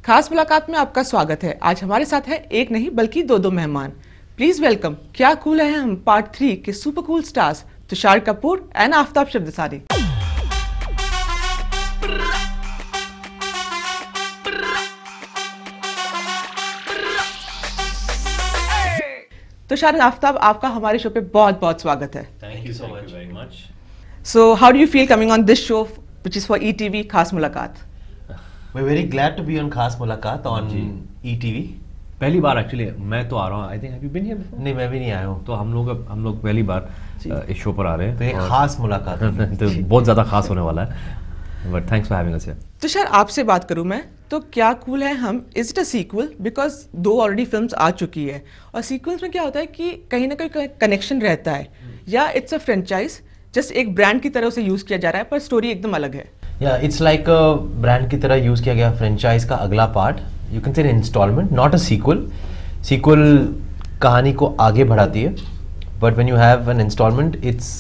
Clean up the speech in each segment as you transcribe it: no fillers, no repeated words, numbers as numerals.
खास मुलाकात में आपका स्वागत है। आज हमारे साथ है एक नहीं बल्कि दो मेहमान। प्लीज वेलकम क्या कूल है हम पार्ट 3 के super cool stars Tusshar Kapoor and Aftab Shivdasani. Tusshar Aftab, आपका हमारे शो पे बहुत बहुत स्वागत है। Thank you so much. Very much. So how do you feel coming on this show which is for ETV खास मुलाकात? We're very glad to be on खास मुलाकात on ETV. पहली बार एक्चुअली मैं तो आ रहा हूँ। I think have you been here before? नहीं, मैं भी नहीं आया हूँ। तो हम लोग पहली बार इस शो पर आ रहे हैं। तो एक खास मुलाकात तो बहुत ज़्यादा खास होने वाला है। But thanks for having us here. Tusshar, आपसे बात करूं मैं तो Kya Kool Hain Hum, is it a sequel? Because 2 already films आ चुकी है और सीक्वल्स में क्या होता है कि कहीं ना कहीं कनेक्शन रहता है, या इट्स अ फ्रेंचाइज जस्ट एक ब्रांड की तरह उसे यूज किया जा रहा है पर स्टोरी एकदम अलग है। या इट्स लाइक अ ब्रांड की तरह यूज किया गया फ्रेंचाइज का अगला part. You can say installment, not a sequel. Sequel कहानी को आगे बढ़ाती है, but when you have an installment it's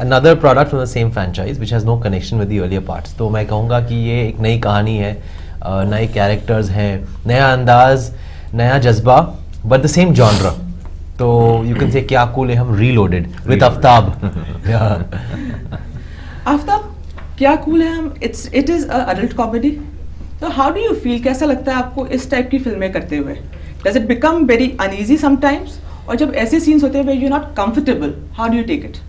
another product from the same franchise which has no connection with the earlier parts. तो मैं कहूँगा कि ये एक नई कहानी है, नए कैरेक्टर्स हैं, नया अंदाज, नया जज्बा, but the same genre. तो you can say क्या कूल है हम reloaded with आफ्ताब। आफ्ताब, क्या कूल है हम it is a adult comedy. तो how do you feel, कैसा लगता है आपको इस टाइप की फिल्में करते हुए? Does it become very uneasy sometimes? और जब ऐसे सीन्स होते हैं where you're not comfortable, how do you take it?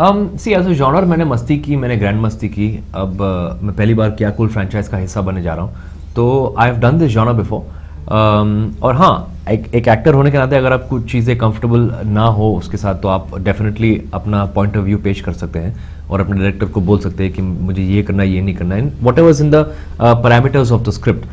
See as a genre मैंने मस्ती की, मैंने ग्रैंड मस्ती की। अब मैं पहली बार क्या कूल फ्रेंचाइज का हिस्सा बनने जा रहा हूँ, तो I have done this genre before. और हाँ, एक एक्टर होने के नाते अगर आप कुछ चीज़ें कंफर्टेबल ना हो उसके साथ तो आप डेफिनेटली अपना पॉइंट ऑफ व्यू पेश कर सकते हैं और अपने डायरेक्टर को बोल सकते हैं कि मुझे ये करना है, ये नहीं करना है, what ever in the parameters of the script.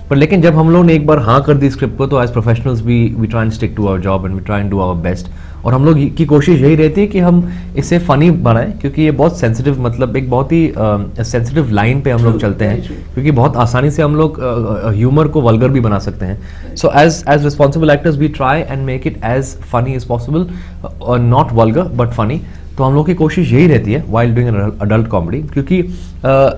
पर लेकिन जब हम लोग ने एक बार हाँ कर दी स्क्रिप्ट को, तो as professionals we try and stick to our job and we try and do our best. और हम लोग की कोशिश यही रहती है कि हम इसे फनी बनाएं, क्योंकि ये बहुत सेंसिटिव, मतलब एक बहुत ही सेंसिटिव लाइन पे हम लोग चलते हैं, क्योंकि बहुत आसानी से हम लोग ह्यूमर को वल्गर भी बना सकते हैं। So as responsible actors we try and make it as funny as possible, not vulgar but funny. तो हम लोग की कोशिश यही रहती है while doing an adult comedy, क्योंकि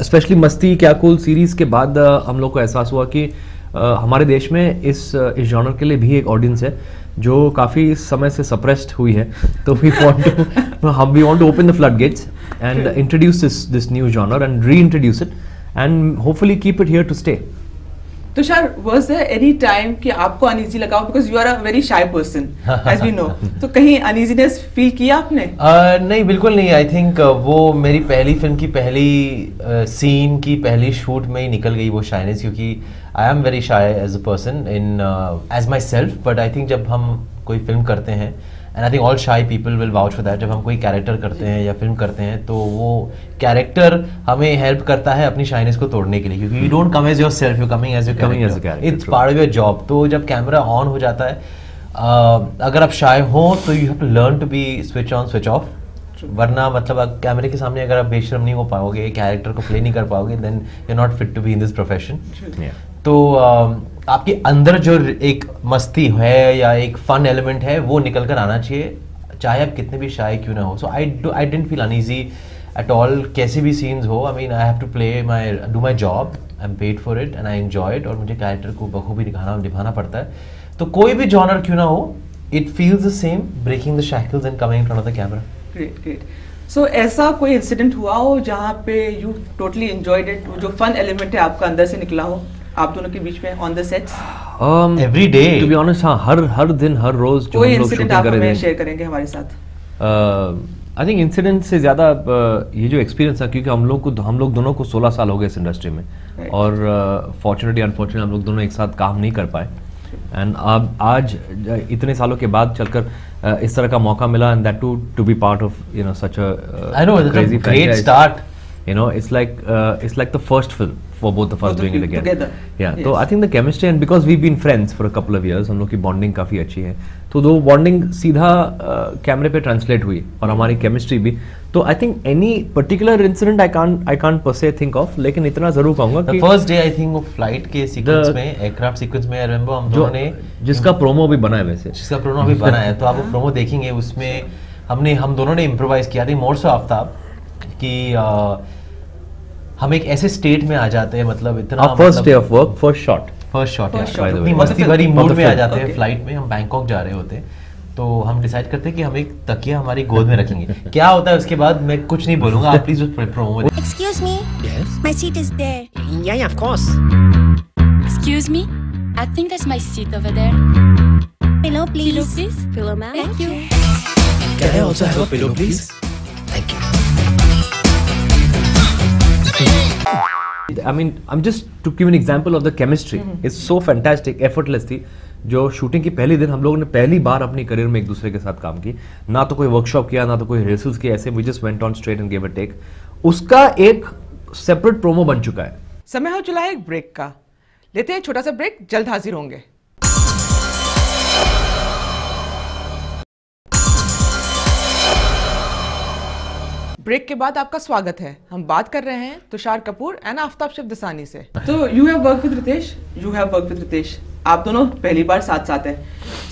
स्पेशली मस्ती क्या कूल सीरीज के बाद हम लोग को एहसास हुआ कि हमारे देश में इस जॉनर के लिए भी एक ऑडियंस है जो काफ़ी समय से सप्रेस्ड हुई है। तो we want to open the flood gates and introduce this new genre and reintroduce it and hopefully keep it here to stay. Tushar, was there any time कि आपको अनईजी लगा, because you are a very shy person as we know, तो कहीं uneasiness feel किया आपने? नहीं, बिल्कुल नहीं। आई थिंक वो मेरी पहली फिल्म की पहली सीन की पहली शूट में ही निकल गई वो शाइनेस, क्योंकि I am very shy as a person in as myself. But I think जब हम कोई फिल्म करते हैं, and I think all shy people will vouch for that, जब हम कोई कैरेक्टर करते हैं या फिल्म करते हैं तो वो कैरेक्टर हमें हेल्प करता है अपनी शाइनेस को तोड़ने के लिए, क्योंकि you don't come as yourself, you coming as your character, it's part of your job. तो जब कैमरा ऑन हो जाता है, अगर आप शाय हो तो you have to learn to be switch on switch off, वरना मतलब कैमरे के सामने अगर आप बेशर्म नहीं हो पाओगे, कैरेक्टर को प्ले नहीं कर पाओगे, then you are not fit to be in this profession. तो आपके अंदर जो एक मस्ती है या एक फन एलिमेंट है वो निकल कर आना चाहिए, चाहे आप कितने भी शाय क्यों ना हो। So I didn't feel uneasy at all, कैसे भी सीन्स हो। I mean I have to do my job, I am paid for it and I enjoy it, और मुझे कैरेक्टर को बखूबी निभाना पड़ता है। तो कोई भी जॉनर क्यों ना हो, it feels the same, breaking the shackles and coming in front of the camera. Great great. So ऐसा कोई इंसिडेंट हुआ हो जहाँ पे यू टोटली एंजॉयड इट, जो फन एलिमेंट है आपका अंदर से निकला हो आप दोनों के बीच में on the sets? Every day to be honest, हाँ, हर दिन हर रोज जो हम लोग शूटिंग कर रहे हैं शेयर करेंगे हमारे साथ। आई थिंक इंसिडेंट से ज़्यादा ये जो एक्सपीरियंस था, क्योंकि हम लोग दोनों को 16 साल हो गए इस इंडस्ट्री में, और फॉर्चुनेटली अनफॉर्चुनेटली हम लोग दोनों एक साथ काम नहीं कर पाए। एंड अब आज इतने सालों के बाद चलकर इस तरह का मौका मिला, and that to be part of such a crazy great start. It's like the first film for both of us doing it again. Together. Yeah. So I think the chemistry, and because we've been friends for a couple of years, हम लोग की bonding काफ़ी अच्छी है, तो वो bonding सीधा कैमरे पे ट्रांसलेट हुई और हमारी केमिस्ट्री भी। तो I think any particular incident I can't पर से थिंक ऑफ, लेकिन इतना जरूर कहूँगा कि फर्स्ट डे आई थिंक वो फ्लाइट के सीक्वेंस में, एयरक्राफ्ट सीक्वेंस में, आई रिमेंबर हम दोनों ने, जिसका प्रोमो भी बना है, वैसे जिसका प्रोमो भी बना है, तो आप वो प्रोमो देखेंगे, उसमें हम दोनों ने इम्प्रोवाइज किया था, मोर सो आफ्ताब, कि हम एक ऐसे स्टेट में आ जाते हैं, मतलब इतना first day of work, first shot इतनी मस्ती भरी मूड में आ जाते हैं। फ्लाइट में हम बैंकॉक जा रहे होते हैं, तो हम डिसाइड करते हैं कि हम एक तकिया हमारी गोद में रखेंगे। क्या होता है उसके बाद मैं कुछ नहीं बोलूंगा, आप please promo. Excuse me? Yes? My seat is there. Yeah, of course. Excuse me? I think that's my seat over there. Pillow, please. Pillow, please. Pillow, ma'am. Thank you. Can I also have a pillow, please? Thank you. I mean, I'm just to give an example of the chemistry. It's so fantastic, effortless थी। जो shooting की पहली दिन हम लोगों ने पहली बार अपनी करियर में एक दूसरे के साथ काम की, ना तो कोई वर्कशॉप किया, ना तो कोई रिहर्सल्स किया, ऐसे we just went on straight and gave a take। उसका एक सेपरेट प्रोमो बन चुका है। समय हो चला है एक ब्रेक का, लेते हैं छोटा सा ब्रेक, जल्द हाजिर होंगे। ब्रेक के बाद आपका स्वागत है। हम बात कर रहे हैं तुषार कपूर एंड आफ्ताब शिवदसानी से। तो you have work with Riteish, you have work with Riteish, आप दोनों पहली बार साथ साथ हैं।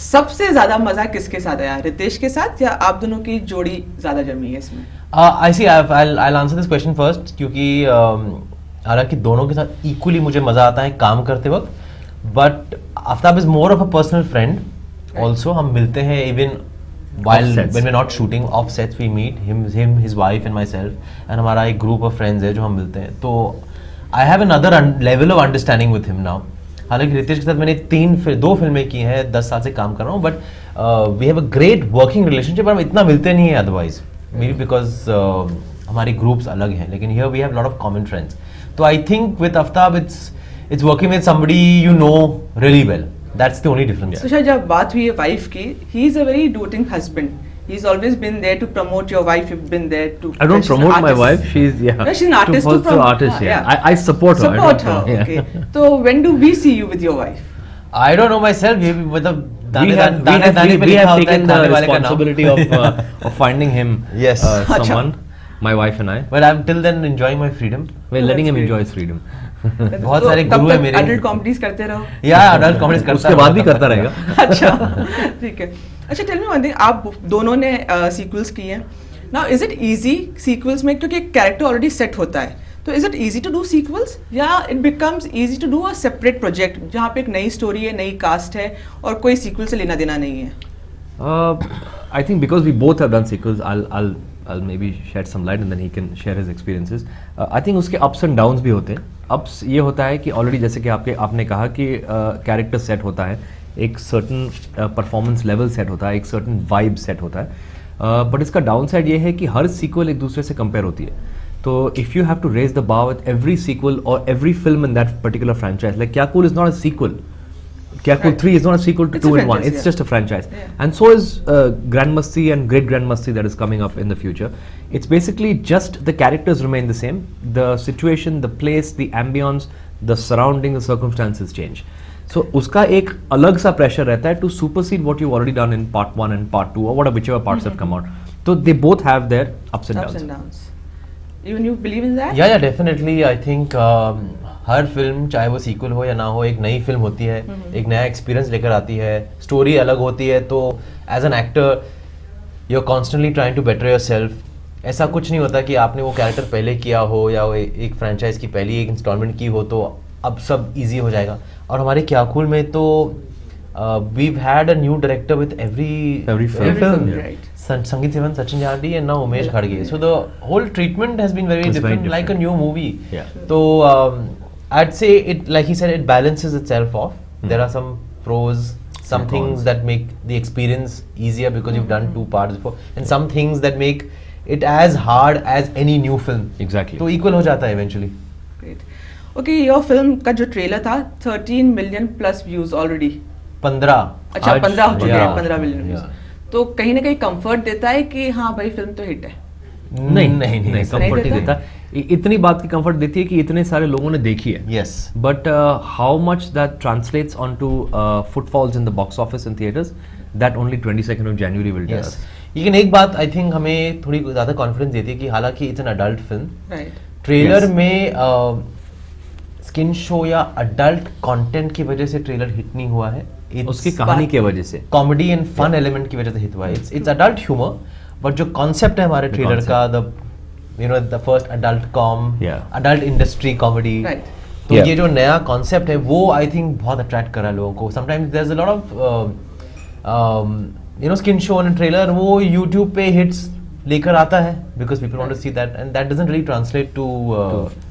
सबसे ज्यादा मजा किसके साथ आया, रितेश के साथ या आप दोनों की जोड़ी ज्यादा जमी है इसमें? I'll answer this question first, क्योंकि हालांकि दोनों के साथ इक्वली मुझे मजा आता है काम करते वक्त, but Aftab is more of a personal friend also. हम मिलते हैं even while when we're not shooting, off sets we meet him, his wife and myself, and हमारा एक group of friends है जो हम मिलते हैं। तो I have another level of understanding with him now। हालांकि रितेश के साथ मैंने दो फिल्में की हैं, 10 साल से काम कर रहा हूँ, but we have a great working relationship, पर हम इतना मिलते नहीं है otherwise, maybe because हमारी groups अलग हैं, लेकिन here we have lot of common friends। तो I think with Aftab it's working with somebody you know really well। That's the only difference। Tushar, जब बात हुई है वाइफ की, he is a very doting husband. He's always been there to promote your wife. You've been there to. I don't promote my wife. She's No, she's an artist. To artist. Yeah. I support her. Support her. Okay. So when do we see you with your wife? I don't know myself. ये मतलब we have taken the responsibility of finding him. Yes. Someone. My wife and I. But I'm till then enjoying my freedom. We're letting him enjoy his freedom. बहुत सारे गुरु है मेरे। Adult comedies करते रहो। या adult comedies करता उसके बाद भी करता रहेगा। अच्छा, ठीक है। अच्छा, टेल मी वन थिंग, आप दोनों ने सीक्वल्स किए हैं। Now is it easy sequels में, क्योंकि एक कैरेक्टर ऑलरेडी सेट होता है, तो is it easy to do sequels या it becomes easy to do a separate project जहाँ पे एक नई स्टोरी है, नई कास्ट है और कोई सीक्वल से लेना देना नहीं है? I think because we both have done sequels, I'll maybe shed some light and then he can share his experiences. I think उसके ups and downs भी होते हैं। ups ये होता है कि already जैसे कि आपने कहा कि character set होता है, एक certain performance level set होता है, एक certain vibe set होता है, but इसका downside ये है कि हर sequel एक दूसरे से compare होती है। तो if you have to raise the bar with every sequel or every film in that particular franchise, like Kya Cool is not a sequel. Kya Cool 3 is not a sequel to 2 in 1. It's just a franchise. And so is Grand Masti and Great Grand Masti that is coming up in the future. It's basically just the characters remain the same. The situation, the place, the ambience, the surrounding, the circumstances change. So उसका एक अलग सा pressure रहता है to supersede what you've already done in part 1 and part 2 or whatever, whichever parts have come out. So they both have their ups and downs. Even you believe in that? Yeah, definitely. I think her film चाहे वो sequel हो या ना हो, एक नई film होती है, एक नया एक्सपीरियंस लेकर आती है, स्टोरी अलग होती है, तो as an actor you are constantly trying to better yourself. ऐसा कुछ नहीं होता कि आपने वो कैरेक्टर पहले किया हो या एक फ्रेंचाइज की पहली एक इंस्टॉलमेंट की हो तो अब सब इजी हो जाएगा। और हमारे क्या कूल में तो we've had a new director with every film. Right. Sangeet Sivan, Sachin Jhardi and now Umesh Khadge. So the whole treatment has been very different, like a new movie. Yeah. So I'd say it, like he said, it balances itself off. There are some pros, some things that make the experience easier because you've done 2 parts before, and some things that make it as hard as any new film. Exactly. तो equal हो जाता है eventually. Great. Okay, your film का जो trailer था 13 million plus views already. 15. अच्छा, 15 हो चुके हैं, 15 मिलियन Yeah. व्यूज। तो कहीं ना कहीं कंफर्ट देता है कि हाँ भाई फिल्म तो हिट है। नहीं कंफर्ट नहीं देता। इतनी बात की कंफर्ट देती है कि इतने सारे लोगों ने देखी है। Yes. But how much that translates onto footfalls in the box office and theaters, that only 22nd of January will tell us. लेकिन एक बात आई थिंक हमें थोड़ी ज़्यादा कॉन्फिडेंस देती है कि हालांकि it's an adult film, right, trailer में स्किन शो या अडल्ट कंटेंट की वजह से ट्रेलर हिट नहीं हुआ है, उसकी कहानी की वजह से, कॉमेडी एंड फन एलिमेंट की वजह से हिट हुआ है। इट्स अडल्ट ह्यूमर, बट जो कॉन्सेप्ट है हमारे ट्रेलर का, you know, the first adult industry comedy. Right. तो Yeah. ये जो नया कॉन्सेप्ट है वो आई थिंक बहुत अट्रैक्ट करा लोगों को. Sometimes there is a lot of you know, skin show and trailer वो YouTube पे hits लेकर आता है because people want to see that, and that doesn't really translate to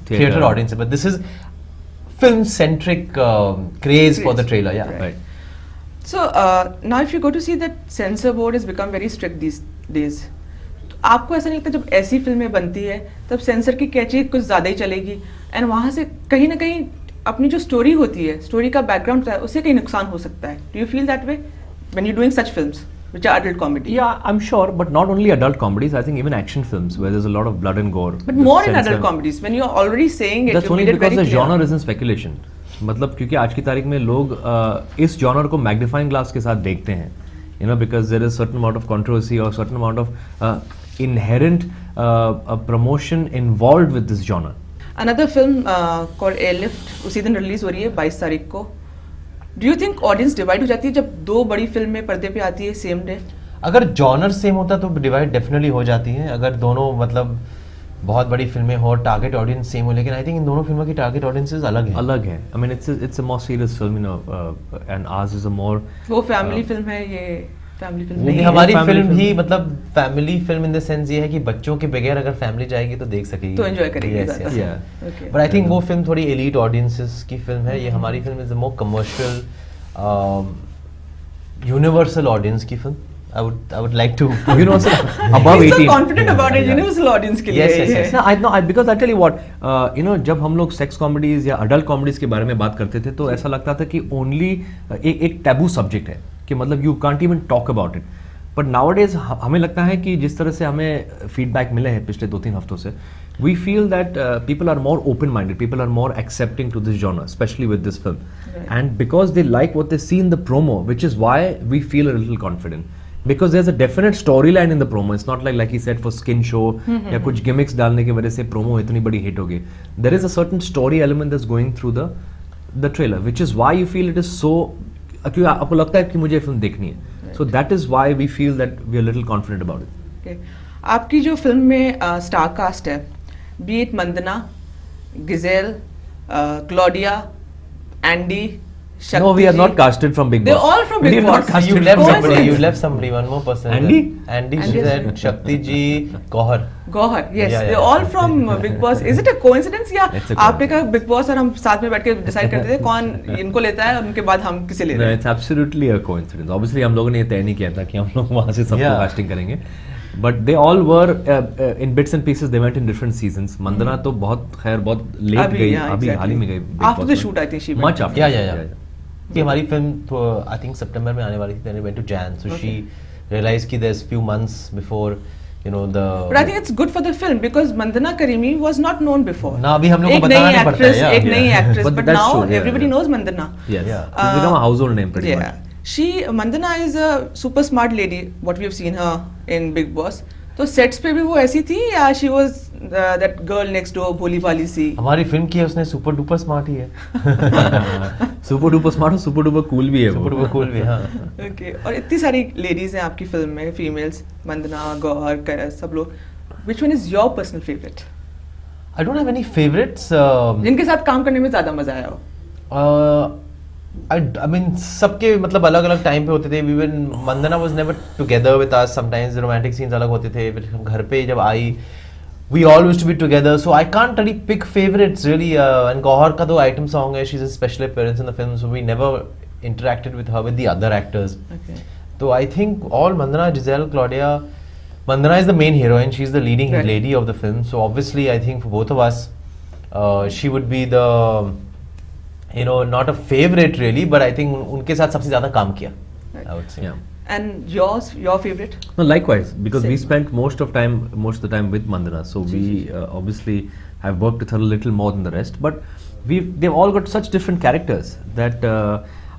theater audience, but this is film centric craze for the trailer. Yeah, Right. So now if you go to see that censor board has become very strict these days. तो आपको ऐसा नहीं लगता जब ऐसी फिल्में बनती है तब सेंसर की कैची कुछ ज़्यादा ही चलेगी एंड वहाँ से कहीं ना कहीं अपनी जो स्टोरी होती है, स्टोरी का बैकग्राउंड होता है, उससे कहीं नुकसान हो सकता है. Do you feel that way when you doing such films which are adult comedy? Yeah, I'm sure, but not only adult comedies. I think even action films where there's a lot of blood and gore. But more in adult comedies when you're already saying it. That's only because the genre is in speculation. मतलब क्योंकि आज की तारीख में लोग इस genre को magnifying glass के साथ देखते हैं, you know, because there is certain amount of controversy or certain amount of inherent promotion involved with this genre. Another film called Airlift उसी दिन रिलीज हो रही है 22 तारीख को. Do you think audience divide हो जाती है जब दो बड़ी फिल्में पर्दे पे आती है सेम डे? अगर जॉनर सेम होता तो डिवाइड डेफिनेटली हो जाती है. अगर दोनों मतलब बहुत बड़ी फिल्में हो, टारगेट ऑडियंस सेम हो, लेकिन आई थिंक इन दोनों फिल्मों की टारगेट ऑडियंसेस अलग है. I mean it's a more serious film, you know, and ours is a more वो फैमिली फिल्म है, ये फैमिली फिल्म नहीं, नहीं. हमारी family फिल्म film. ही मतलब family film in the sense ये है कि बच्चों के बगैर अगर फैमिली जाएगी तो देख सकेगी, तो enjoy करेगी Yes, ज़्यादा. yes. Yeah. Okay. But I think वो फिल्म थोड़ी एलीट ऑडियंसेस की फिल्म है. ये हमारी film is a more commercial universal audience की film. I would like to universal above He's 18. so confident about it. Yeah. Universal audience के लिए Yes, yes, ये yes. है. No, because I tell you what, you know, जब हम लोग sex comedies या adult comedies के बारे में बात करते थे तो ऐसा लगता था कि ओनली एक टैबू सब्जेक्ट है कि मतलब you can't even talk about it. But nowadays हमें लगता है कि जिस तरह से हमें फीडबैक मिले हैं पिछले 2-3 हफ्तों से, we feel that people are more open-minded, people are more accepting to this genre, especially with this film. Right. And because they like what they see in the promo, which is why we feel a little confident. Because there's a definite storyline in the promo. It's not like he said for skin show या कुछ gimmicks डालने की वजह से promo इतनी बड़ी hit हो गई. There is a certain story element that's going through the trailer, which is why you feel it is so. क्योंकि आपको लगता है कि मुझे फिल्म देखनी है. So that is why we feel that we are a little confident about it. Okay. आपकी जो फिल्म में स्टार कास्ट है, be it Mandana, Gizele, Claudia, Andy, Shakti. No, we are not casted from Big Boss. They're all from Big We are Boss. not casted. You left Coincidence. somebody. You left somebody. One more person. Andy? Andy. Andy She is said Shakti ji, Gauhar. Gauhar, yes, Yeah, they're yeah. all from Big Boss. Is it a coincidence या It's a आपने कहा Big Boss और हम साथ में बैठ के decide करते थे कौन इनको लेता है और उनके बाद हम किसे ले No, रहे हैं? it's absolutely a coincidence. Obviously, हम लोगों ने ये तय नहीं किया था कि हम लोग वहाँ से सबको Yeah. कास्टिंग करेंगे. But they all were in bits and pieces. They went in different seasons. Mandhana तो बहुत खैर बहुत लेट अभी, गई, yeah, अभी exactly. हाल ही में गई. Big After Boss the में. shoot, I think she went. Much after. Yeah. कि हमारी फिल्म आई थिंक सितंबर में आने वाली थी. Then it went to Jan. So she realized कि there's few months before, you know, the. But I think it's good for the film because Mandana Karimi was not known before. ना अभी हम लोग को एक बताना नई नहीं पड़ता है. actress, Yeah. एक नई actress, But but that's now true, yeah, everybody yeah. knows Mandana. Yes. Yeah. She's become a household name pretty Yeah. much. Mandana is a super smart lady. What we have seen her in Big Boss. तो sets पे भी वो ऐसी थी या she was that girl next door भोली भाली सी? हमारी film की है उसने सुपर डुपर स्मार्ट ही है. Super duper smart और super duper cool भी है वो. सुपर डुपर कूल भी. हाँ. Okay. और इतनी सारी लेडीज हैं आपकी फिल्म में, फीमेल्स, मंदना, गौहर, सब लोग. Which one is your personal favorite? I don't have any favorites. जिनके साथ काम करने में ज्यादा मजा आया हो? I mean सबके मतलब अलग अलग टाइम पे होते थे. Even Mandhana was never together with us. Sometimes romantic scenes अलग होते थे. फिर हम घर पे जब आई, we all used to be together. So I can't really pick favorites really. And Gauhar का तो item song है. She's a special appearance in the film, so we never interacted with her with the other actors. Okay. So I think all Mandana, Giselle, Claudia. Mandana is the main heroine. She's the leading Right. lady of the film. So obviously, I think for both of us, she would be the, you know, not a favorite really, but I think उनके साथ सबसे ज़्यादा काम किया. Right. I would say. Yeah. And yours, your favorite? No, likewise, because we Same. spent most of the time with Mandana, so we obviously have worked with her a little more than the rest. But they've all got such different characters that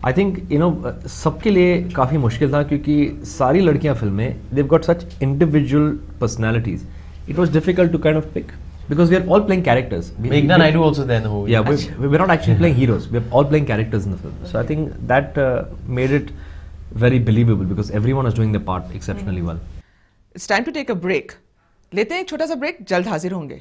I think, you know, सबके लिए काफ़ी मुश्किल था क्योंकि सारी लड़कियां फिल्में they've got such individual personalities. It was difficult to kind of pick because we are all playing characters. Meghna Naidu also there in the movie. Yeah, we're not actually playing heroes. We're all playing characters in the film. So I think that made it very believable because everyone was doing their part exceptionally well. It's time to take a break. लेते हैं एक छोटा सा break, जल्द हाजिर होंगे।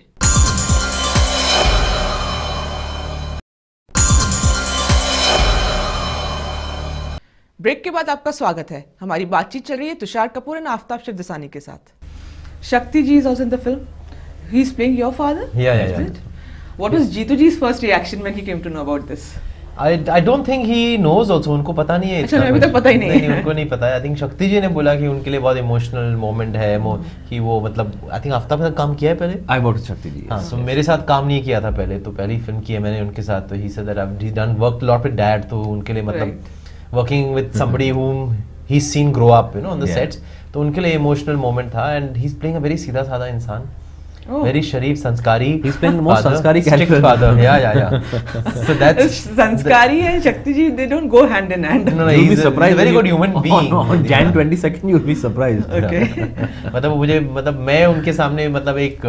Break के बाद आपका स्वागत है। हमारी बातचीत चल रही है तुषार कपूर और आफ्ताब शिवदसानी के साथ। शक्ति जी is also in the film. He is playing your father? Yeah. What was Jeetu ji's first reaction when he came to know about this? I don't think he knows also, उनको पता नहीं है। अच्छा, अभी तक पता ही नहीं है। उनको नहीं पता है। I think शक्ति जी ने बोला कि उनके लिए बहुत इमोशनल मोमेंट है कि वो मतलब I think आफ्ताब के साथ काम किया है पहले। I worked with शक्ति जी। हाँ, so मेरे साथ काम नहीं किया था पहले, तो पहली फिल्म की है मैंने उनके साथ। तो he said that he done worked a lot with dad, तो उनके लिए मतलब working with somebody whom he's seen grow up, you know, on the sets, तो उनके लिए इमोशनल मोमेंट था। and he's playing a very सीधा साधा इंसान, very sharif, sanskari. He's playing the most sanskari strict character. father. Yeah. So that's sanskari and Shakti ji, they don't go hand in hand. No, You'll be surprised. He's a very good human being. On Jan 22nd, you'll be surprised. Okay. मतलब मैं उनके सामने मतलब एक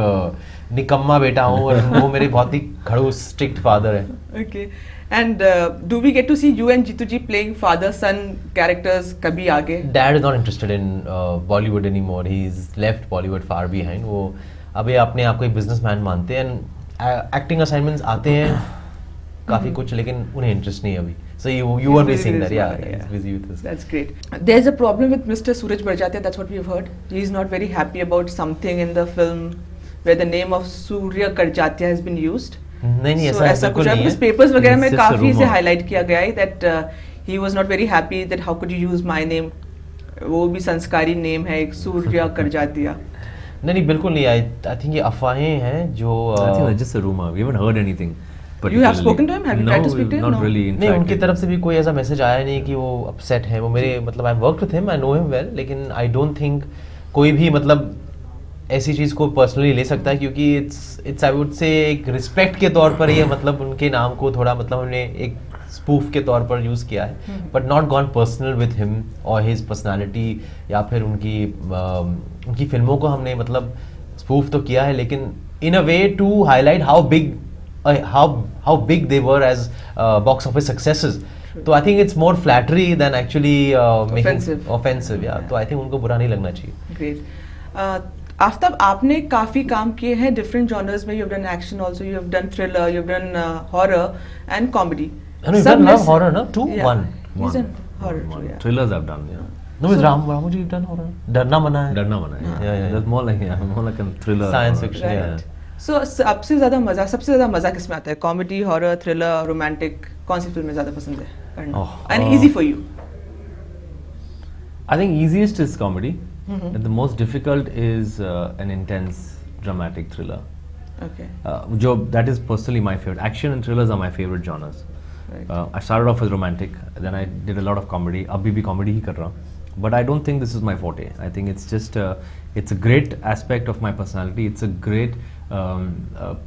निकम्मा बेटा हूँ और वो मेरे बहुत ही खड़ूस स्ट्रिक्ट फादर है। Okay. And do we get to see you and Jeetu ji playing father-son characters कभी आगे? Dad is not interested in Bollywood anymore. He's left Bollywood far behind. वो अभी अपने आप को एक बिजनेसमैन मानते हैं। एक्टिंग असाइनमेंट्स आते हैं काफी कुछ, लेकिन उन्हें इंटरेस्ट नहीं है अभी। So you were missing that, yeah. He's busy with this. That's great. There's a problem with Mr. Suraj Barjatia. That's what we've heard. He's not very happy about something in the film where the name of Surya Karjatia has been used. नहीं so, ऐसा कुछ है। Papers वगैरह में काफी से highlight किया गया है that he was not very happy that how could you use my name. वो भी संस्कारी नेम है, एक सूर्या करजातिया। नहीं बिल्कुल नहीं। आई थिंक ये अफवाहें हैं जो I think that's just a rumor. We haven't heard anything. You have spoken to him? Have you tried to speak to him? Not really. नहीं, उनकी तरफ से भी कोई ऐसा मैसेज आया नहीं कि वो अपसेट है। वो मेरे मतलब I worked with him, I know him well, लेकिन आई डोंट थिंक कोई भी मतलब ऐसी चीज़ को पर्सनली ले सकता है, क्योंकि इट्स आई वुड से एक रिस्पेक्ट के तौर पर ये मतलब उनके नाम को थोड़ा मतलब हमने एक स्पूफ के तौर पर यूज़ किया है, but not gone personal with him और हिज पर्सनालिटी या फिर उनकी फिल्मों को हमने मतलब स्पूफ तो किया है, लेकिन in a way to highlight how big they were as box office successes. तो I think it's more flattery than actually offensive. या तो आई थिंक उनको बुरा नहीं लगना चाहिए। ग्रेट। आफ्ताब, आपने काफी काम किए हैं डिफरेंट जॉनर्स में। You have done action also, you have done thriller, you have done horror and comedy. सब लव हॉरर ना, 2 1 horror Thrillers I've done, yeah. No, with Ramu ji done horror. डरना मना है। डरना मना है। Yeah. That's more like a thriller. Science fiction, Right. yeah. So सबसे ज्यादा मजा किसमें आता है? Comedy, horror, thriller, romantic? कौन सी फिल्में ज्यादा पसंद है करना? And easy for you? I think easiest is comedy. And the most difficult is an intense dramatic thriller. Okay. That is personally my favorite. Action and thrillers are my favorite genres. Right. I started off as romantic, then I did a lot of comedy. Abhi bhi comedy hi kar raha hu. But I don't think this is my forte. I think it's just it's a great aspect of my personality. It's a great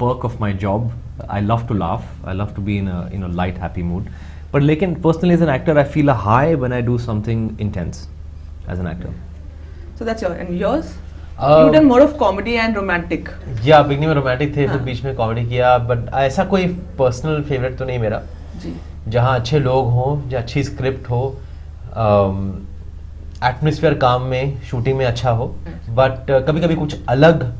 perk of my job. I love to laugh. I love to be in a light, happy mood. But lekin personally as an actor, I feel a high when I do something intense as an actor. So that's yours? You've done more of comedy and romantic. या beginning में romantic थे, फिर बीच में comedy किया, but ऐसा कोई personal favourite तो नहीं मेरा। जी। जहाँ अच्छे लोग हों, जहाँ अच्छी स्क्रिप्ट हो, एटमॉस्फेयर काम में, शूटिंग में अच्छा हो, बट कभी कभी कुछ अलग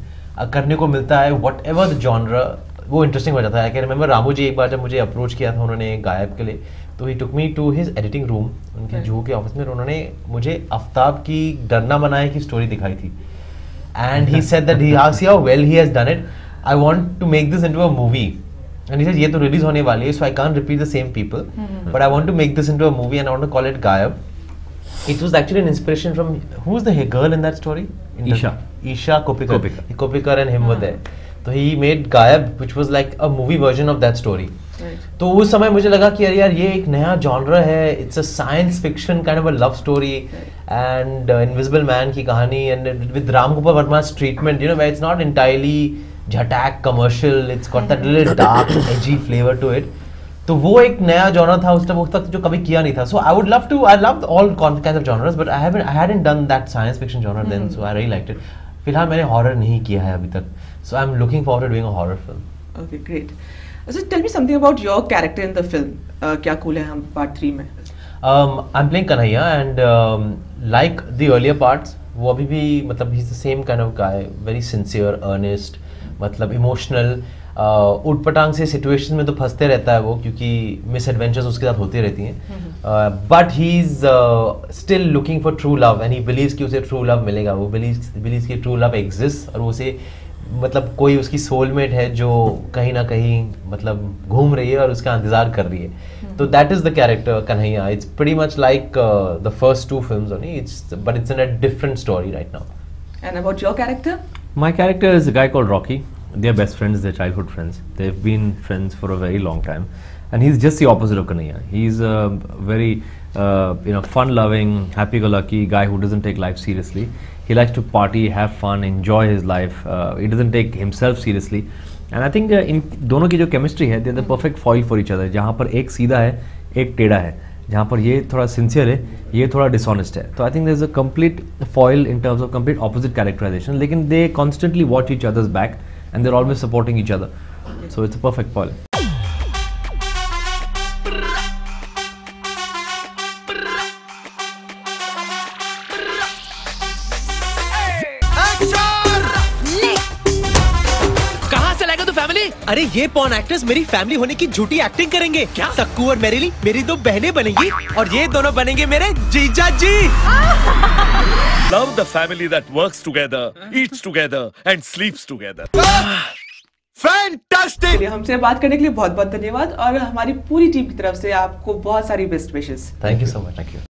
करने को मिलता है, वट एवर द जॉनर, वो इंटरेस्टिंग हो जाता है। आई कैन रिमेंबर रामू जी एक बार जब मुझे अप्रोच किया था उन्होंने गायब के लिए, तो ही took me to his editing room उनके जूहू के ऑफिस में, उन्होंने मुझे आफ्ताब की डरना मनाए की स्टोरी दिखाई थी। And he said that he asked how well he has done it, I want to make this into a movie. And he said ये तो रिलीज होने वाली है, so I can't repeat the same people, but I want to make this into a movie and I want to call it Gayab. It was actually an inspiration from, who's the girl in that story? Isha Kopikar and him were there. So he made Gayab, which was like a movie version of that story. Right. तो उस समय मुझे लगा कि यार ये एक नया genre है, it's a science fiction kind of a love story, and Invisible Man की कहानी, and with Ram Gopal Verma's treatment, you know, where it's not entirely jhatak commercial, it's got that little dark edgy flavor to it. तो वो एक नया genre था उस तक जो कभी किया नहीं था। So I love all kinds of genres, but I hadn't done that science fiction genre then, so I really liked it. फिलहाल मैंने हॉरर नहीं किया है अभी तक, so I am looking forward to doing a horror film. Okay, great. So tell me something about your character in the film. Kya Kool Hain Hum part 3 में? I am playing Kanhaiya, and like the earlier parts वो अभी भी मतलब ही is the same kind of guy, very sincere, earnest, मतलब emotional, उठपटांग से situation में तो फंसते रहता है वो, क्योंकि मिस एडवेंचर्स उसके साथ होती रहती हैं, but he is still looking for true love and he believes कि उसे ट्रू लव मिलेगा, वो बिलीव्स कि ट्रू लव एग्जिस्ट, और उसे मतलब कोई उसकी सोलमेट है जो कहीं ना कहीं मतलब घूम रही है और उसका इंतजार कर रही है. तो that is the character Kanhaiya. It's pretty much like the first two films only, but it's in a different story right now. And about your character? My character is a guy called Rocky. They're best friends, they're childhood friends. They've been friends for a very long time. And he's just the opposite of Kanhaiya. He's a very fun-loving, happy-go-lucky guy who doesn't take life seriously. He likes to party, have fun, enjoy his life. He doesn't take himself seriously. And I think इन दोनों की जो chemistry है, they're the perfect foil for each other. जहाँ पर एक सीधा है, एक टेढ़ा है. जहाँ पर ये थोड़ा सिंसियर है, ये थोड़ा डिसऑनेस्ट है. तो I think there is a complete foil in terms of complete opposite characterisation, लेकिन they constantly watch each others back and they are always supporting each other. So it's a perfect foil. अरे ये porn actors मेरी family होने की झूठी acting करेंगे क्या? सक्कू और मेरिली मेरी दो बहनें बनेंगी और ये दोनों बनेंगे मेरे जीजा जी. Love the family that works together, eats together and sleeps together. Fantastic! हमसे बात करने के लिए बहुत बहुत धन्यवाद और हमारी पूरी टीम की तरफ से आपको बहुत सारी best wishes. Thank you so much. Thank you.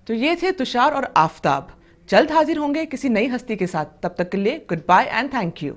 तो ये थे तुषार और आफताब. जल्द हाजिर होंगे किसी नई हस्ती के साथ. तब तक के लिए goodbye and thank you.